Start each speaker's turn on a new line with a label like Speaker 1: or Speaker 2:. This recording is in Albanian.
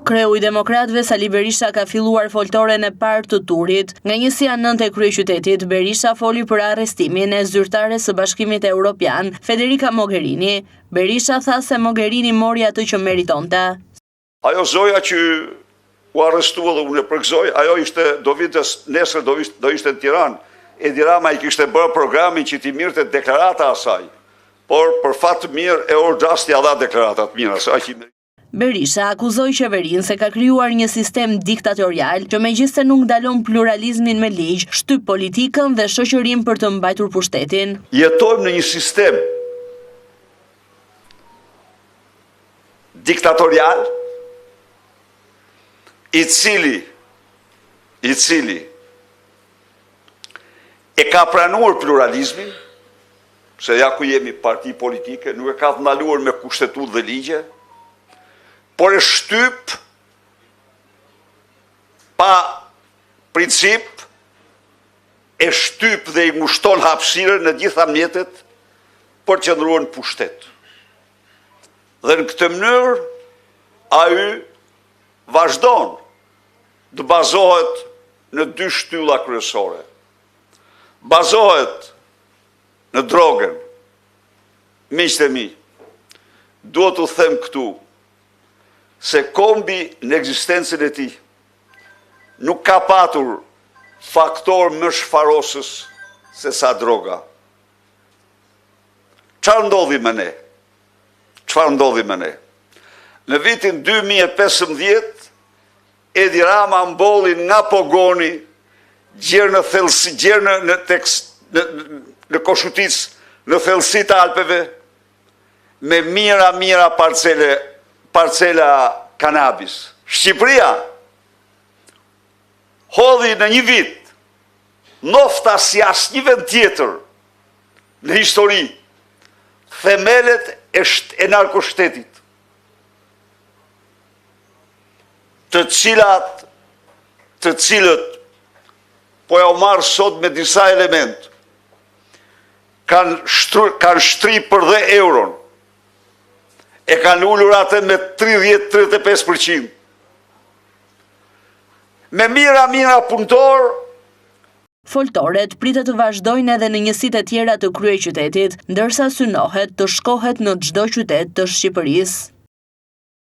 Speaker 1: Kreu i Demokratëve Sali Berisha ka filluar foltoren e parë të turit. Nga njësia 9 e kryeqytetit, Berisha foli për arrestimin e zyrtares së Bashkimit Evropian, Federica Mogherini. Berisha tha se Mogherini mori atë që meritonte.
Speaker 2: Ajo zoja që u arrestua dhe unë e përgëzoj, ajo nesër do ishte në Tiranë. Edi Rama i kishte bërë programin që ti mirë të deklarata asaj, por për fatë mirë e Orxhasti ja dha deklaratat mirë asaj që
Speaker 1: Berisha akuzoi qeverinë se ka krijuar një sistem diktatorial që megjithse nuk ndalon pluralizmin me ligj, shtyp politikën dhe shoqërinë për të mbajtur pushtetin.
Speaker 2: Jetojmë në një sistem diktatorial i cili e ka pranuar pluralizmin, se ja ku jemi parti politike, nuk e ka të ndaluar me kushtetutë dhe ligje, por e shtyp pa princip, e shtyp dhe i ngushton hapësirën në gjitha mjetet për që qëndruar në pushtet. Dhe në këtë mënyrë, ai vazhdon të bazohet në 2 shtylla kryesore. Bazohet në drogën. Miqtë e mi, duhet të them këtu, se kombi në ekzistencën e tij nuk ka patur faktor më shfarosës se sa droga. Çfarë ndodhi me ne? Në vitin 2015, Edi Rama mbolli nga pogoni, gjerë në Koshutic, në thellësi të Alpeve, me mira parcela kanabis. Shqipëria hodhi në një vit nofta si asnjë vend tjetër në histori themelet e narkoshtetit, të cilët po ja u marr sot me disa element kanë shtri për dhe euron, e kanë ullur atë me 30-35%. Me mira punëtor.
Speaker 1: Foltoret pritet të vazhdojnë edhe në njësitë e tjera të kryeqytetit, ndërsa synohet të shkohet në çdo qytet të Shqipërisë.